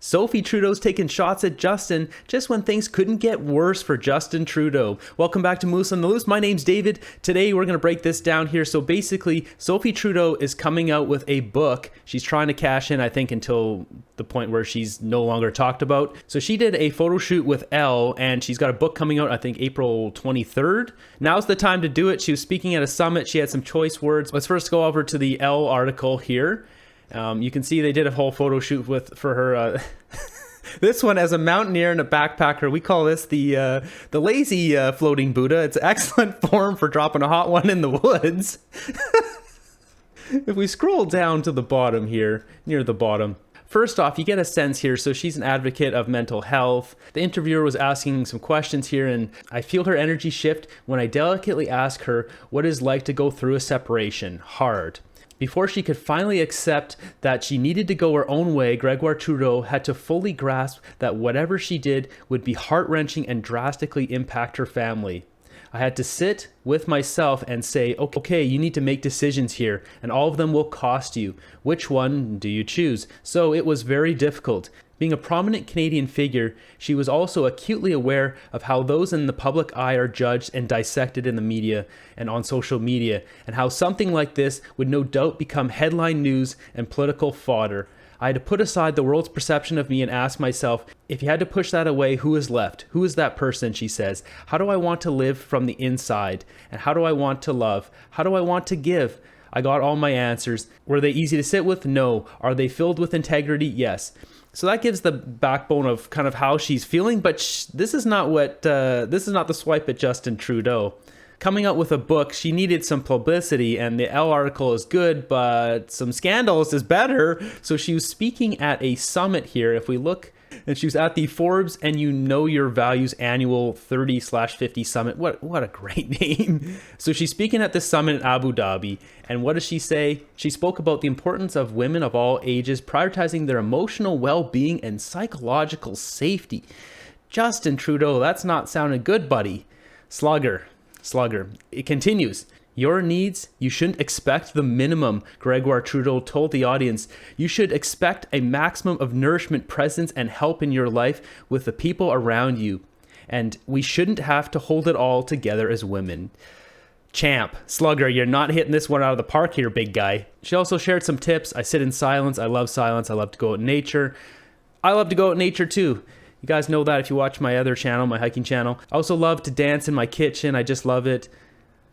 Sophie Trudeau's taking shots at Justin just when things couldn't get worse for Justin Trudeau. Welcome back to Moose on the Loose. My name's David. Today we're going to break this down here. So basically, Sophie Trudeau is coming out with a book. She's trying to cash in, I think, until the point where she's no longer talked about. So she did a photo shoot with Elle, and she's got a book coming out, I think, April 23rd. Now's the time to do it. She was speaking at a summit. She had some choice words. Let's first go over to the Elle article here. You can see they did a whole photo shoot for her. This one, as a mountaineer and a backpacker, we call this the lazy floating Buddha. It's excellent form for dropping a hot one in the woods. If we scroll down to the bottom here, near the bottom, first off, you get a sense here. So she's an advocate of mental health. The interviewer was asking some questions here, and I feel her energy shift when I delicately ask her what it's like to go through a separation. Hard. Before she could finally accept that she needed to go her own way, Gregoire Trudeau had to fully grasp that whatever she did would be heart-wrenching and drastically impact her family. I had to sit with myself and say, okay, you need to make decisions here, and all of them will cost you. Which one do you choose? So it was very difficult. Being a prominent Canadian figure, she was also acutely aware of how those in the public eye are judged and dissected in the media and on social media, and how something like this would no doubt become headline news and political fodder. I had to put aside the world's perception of me and ask myself, if you had to push that away, who is left? Who is that person, she says. How do I want to live from the inside? And how do I want to love? How do I want to give? I got all my answers. Were they easy to sit with? No. Are they filled with integrity? Yes. So that gives the backbone of kind of how she's feeling, but this is not the swipe at Justin Trudeau. Coming out with a book, she needed some publicity, and the Elle article is good, but some scandals is better. So she was speaking at a summit here. If we look, and she was at the Forbes and You Know Your Values annual 30/50 summit. What a great name. So she's speaking at this summit in Abu Dhabi. And what does she say? She spoke about the importance of women of all ages prioritizing their emotional well-being and psychological safety. Justin Trudeau, that's not sounding good, buddy. Slugger. It continues. Your needs, you shouldn't expect the minimum, Gregoire Trudeau told the audience. You should expect a maximum of nourishment, presence, and help in your life with the people around you. And we shouldn't have to hold it all together as women. Champ, Slugger, you're not hitting this one out of the park here, big guy. She also shared some tips. I sit in silence. I love silence. I love to go out in nature. I love to go out in nature too. You guys know that if you watch my other channel, my hiking channel. I also love to dance in my kitchen. I just love it.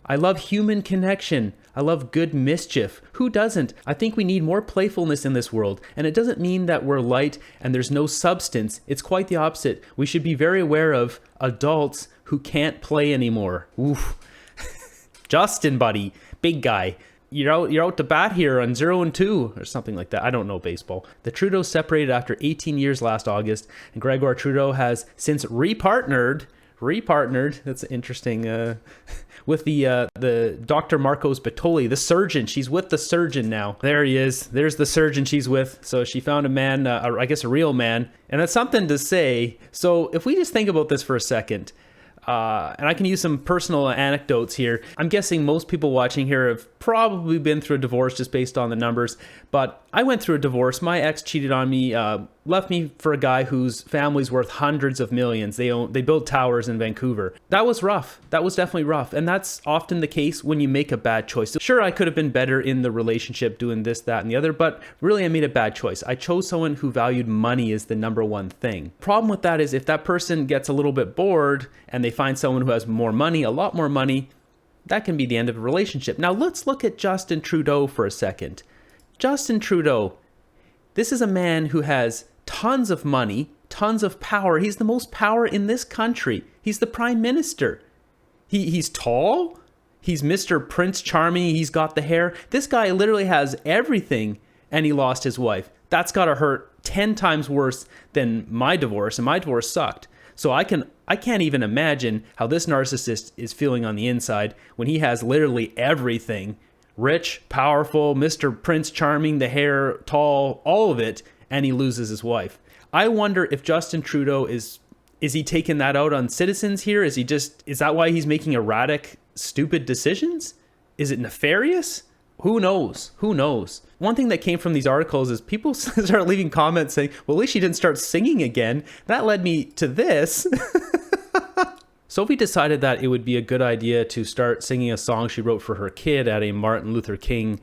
I love human connection. I love good mischief. Who doesn't? I think we need more playfulness in this world. And it doesn't mean that we're light and there's no substance. It's quite the opposite. We should be very aware of adults who can't play anymore. Oof. Justin, buddy. Big guy. You're out to bat here on 0-2 or something like that. I don't know baseball. The Trudeaus separated after 18 years last August, and Gregoire Trudeau has since repartnered. That's interesting. With the Dr. Marcos Batoli, the surgeon. She's with the surgeon now. There he is. There's the surgeon she's with. So she found a man, I guess a real man, and that's something to say. So if we just think about this for a second. And I can use some personal anecdotes here. I'm guessing most people watching here have probably been through a divorce just based on the numbers. But I went through a divorce. My ex cheated on me, left me for a guy whose family's worth hundreds of millions. They build towers in Vancouver. That was rough. That was definitely rough. And that's often the case when you make a bad choice. Sure, I could have been better in the relationship doing this, that, and the other, but really I made a bad choice. I chose someone who valued money as the number one thing. Problem with that is if that person gets a little bit bored and they find someone who has more money, a lot more money, that can be the end of a relationship. Now let's look at Justin Trudeau for a second. Justin Trudeau, this is a man who has tons of money, tons of power. He's the most power in this country. He's the prime minister. He's tall. He's Mr. Prince Charming. He's got the hair. This guy literally has everything, and he lost his wife. That's got to hurt 10 times worse than my divorce, and my divorce sucked. So I can't even imagine how this narcissist is feeling on the inside when he has literally everything. Rich, powerful, Mr. Prince Charming, the hair, tall, all of it, and he loses his wife. I wonder if Justin Trudeau is he taking that out on citizens here? Is that why he's making erratic, stupid decisions? Is it nefarious? who knows? Who knows? One thing that came from these articles is people started leaving comments saying, well, at least she didn't start singing again. That led me to this. Sophie decided that it would be a good idea to start singing a song she wrote for her kid at a Martin Luther King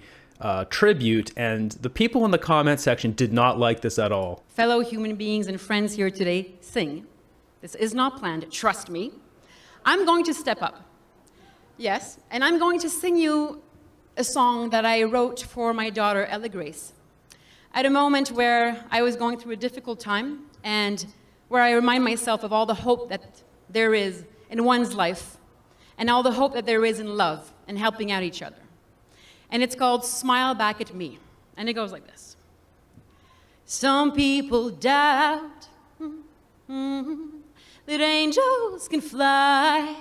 tribute, and the people in the comment section did not like this at all. Fellow human beings and friends here today, sing. This is not planned, trust me. I'm going to step up. Yes, and I'm going to sing you a song that I wrote for my daughter, Ella Grace, at a moment where I was going through a difficult time and where I remind myself of all the hope that there is in one's life and all the hope that there is in love and helping out each other. And it's called Smile Back at Me. And it goes like this. Some people doubt that angels can fly.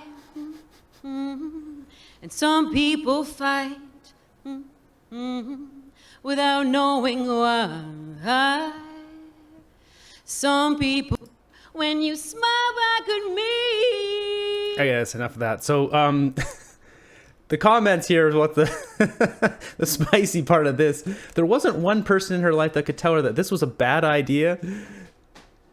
And some people fight without knowing why. Some people, when you smile back at me. Okay, that's enough of that. So, the comments here is what the the spicy part of this. There wasn't one person in her life that could tell her that this was a bad idea.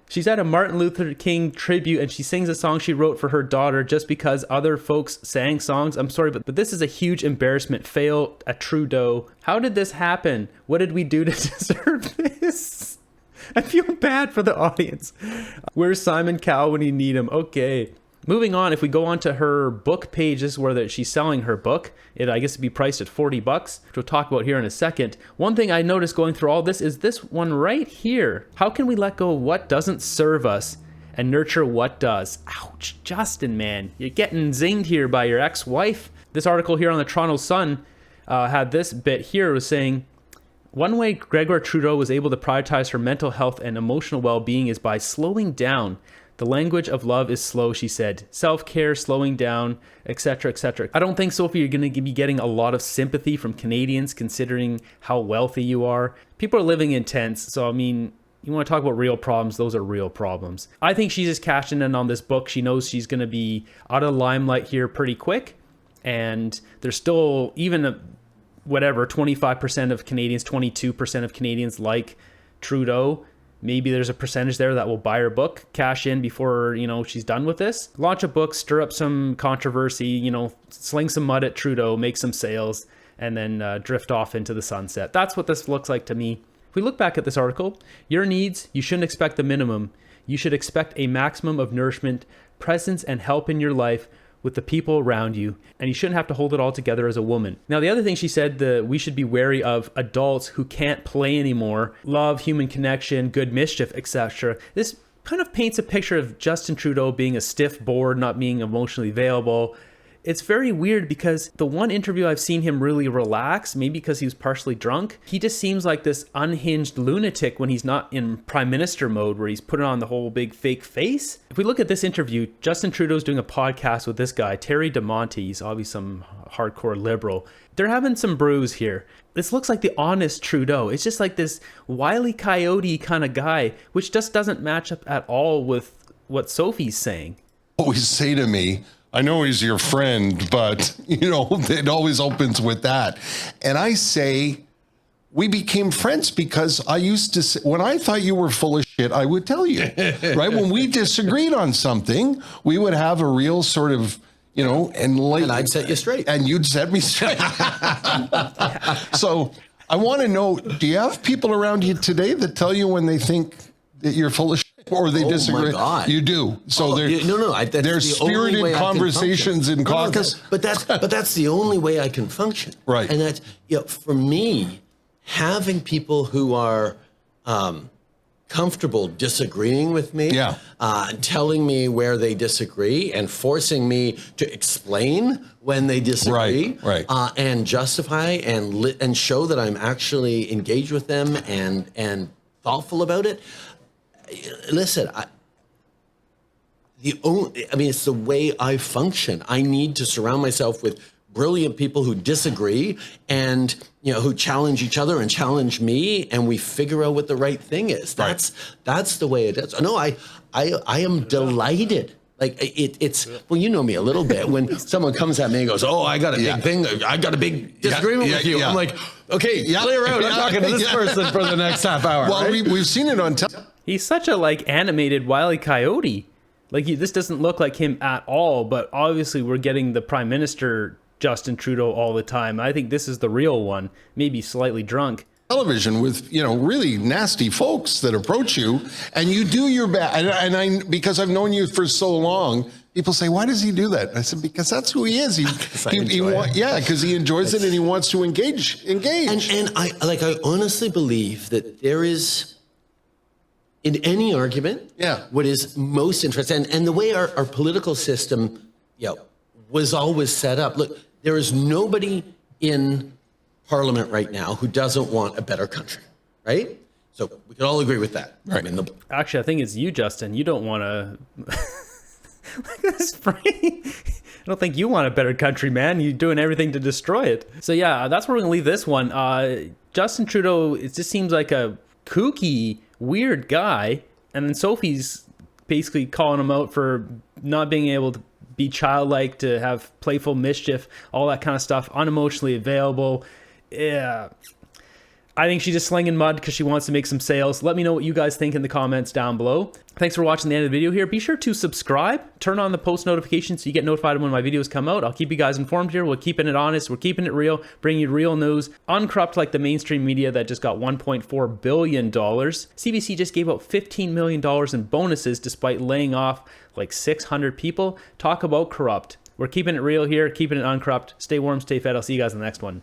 She's at a Martin Luther King tribute and she sings a song she wrote for her daughter just because other folks sang songs. I'm sorry, but this is a huge embarrassment. Fail at Trudeau. How did this happen? What did we do to deserve this? I feel bad for the audience. Where's Simon Cowell when you need him? Okay. Moving on, if we go on to her book pages where she's selling her book, I guess it'd be priced at $40, which we'll talk about here in a second. One thing I noticed going through all this is this one right here. How can we let go of what doesn't serve us and nurture what does? Ouch, Justin, man. You're getting zinged here by your ex-wife. This article here on the Toronto Sun had this bit here. It was saying, one way Gregor Trudeau was able to prioritize her mental health and emotional well-being is by slowing down. The language of love is slow, she said. Self-care, slowing down, etc., etc. I don't think, Sophie, you're going to be getting a lot of sympathy from Canadians considering how wealthy you are. People are living in tents, so I mean, you want to talk about real problems, those are real problems. I think she's just cashing in on this book. She knows she's going to be out of the limelight here pretty quick, and there's still even whatever, 25% of Canadians, 22% of Canadians like Trudeau. Maybe there's a percentage there that will buy her book, cash in before, she's done with this. Launch a book, stir up some controversy, sling some mud at Trudeau, make some sales, and then drift off into the sunset. That's what this looks like to me. If we look back at this article, your needs, you shouldn't expect the minimum. You should expect a maximum of nourishment, presence, and help in your life with the people around you, and you shouldn't have to hold it all together as a woman. Now, the other thing she said, we should be wary of adults who can't play anymore, love, human connection, good mischief, etc. This kind of paints a picture of Justin Trudeau being a stiff board, not being emotionally available. It's very weird because the one interview I've seen him really relax, maybe because he was partially drunk, he just seems like this unhinged lunatic when he's not in prime minister mode where he's putting on the whole big fake face. If we look at this interview, Justin Trudeau's doing a podcast with this guy, Terry DeMonte. He's obviously some hardcore liberal. They're having some brews here. This looks like the honest Trudeau. It's just like this Wile E. Coyote kind of guy, which just doesn't match up at all with what Sophie's saying. Always say to me, I know he's your friend, but, it always opens with that. And I say, we became friends because I used to say, when I thought you were full of shit, I would tell you, right? When we disagreed on something, we would have a real sort of, and I'd set you straight. And you'd set me straight. So I want to know, do you have people around you today that tell you when they think that you're full of shit? Or they disagree. My God. You do. So there's the spirited conversations in caucus. But that's the only way I can function. Right. And that's, for me, having people who are comfortable disagreeing with me, telling me where they disagree and forcing me to explain when they disagree, right. And justify and show that I'm actually engaged with them and thoughtful about it. Listen, it's the way I function. I need to surround myself with brilliant people who disagree and, who challenge each other and challenge me, and we figure out what the right thing is. That's the way it is. No, I am delighted Like it's well, you know me a little bit. When someone comes at me and goes, "Oh, I got a big thing. I got a big disagreement with you," I'm like, "Okay, clear out. I'm talking to this person for the next half hour." Well, right? we've seen it on television. He's such a like animated Wile E. Coyote. Like this doesn't look like him at all. But obviously, we're getting the Prime Minister Justin Trudeau all the time. I think this is the real one. Maybe slightly drunk. Television with really nasty folks that approach you, and you do your best. And I because I've known you for so long, people say, "Why does he do that?" I said, "Because that's who he is. Because he enjoys it and he wants to engage. And I honestly believe that there is, in any argument, what is most interesting, and the way our political system, was always set up. Look, there is nobody in Parliament right now who doesn't want a better country, right? So we can all agree with that. Right. Actually, I think it's you, Justin. You don't want to. Look at this brain. I don't think you want a better country, man. You're doing everything to destroy it. So yeah, that's where we're gonna leave this one. Justin Trudeau, it just seems like a kooky, weird guy, and then Sophie's basically calling him out for not being able to be childlike, to have playful mischief, all that kind of stuff, unemotionally available. Yeah, I think she's just slinging mud because she wants to make some sales. Let me know what you guys think in the comments down below. Thanks for watching the end of the video here. Be sure to subscribe, turn on the post notifications so you get notified when my videos come out. I'll keep you guys informed here. We're keeping it honest. We're keeping it real, bringing you real news, uncorrupt like the mainstream media that just got $1.4 billion. CBC just gave out $15 million in bonuses despite laying off like 600 people. Talk about corrupt. We're keeping it real here, keeping it uncorrupt. Stay warm, stay fed. I'll see you guys in the next one.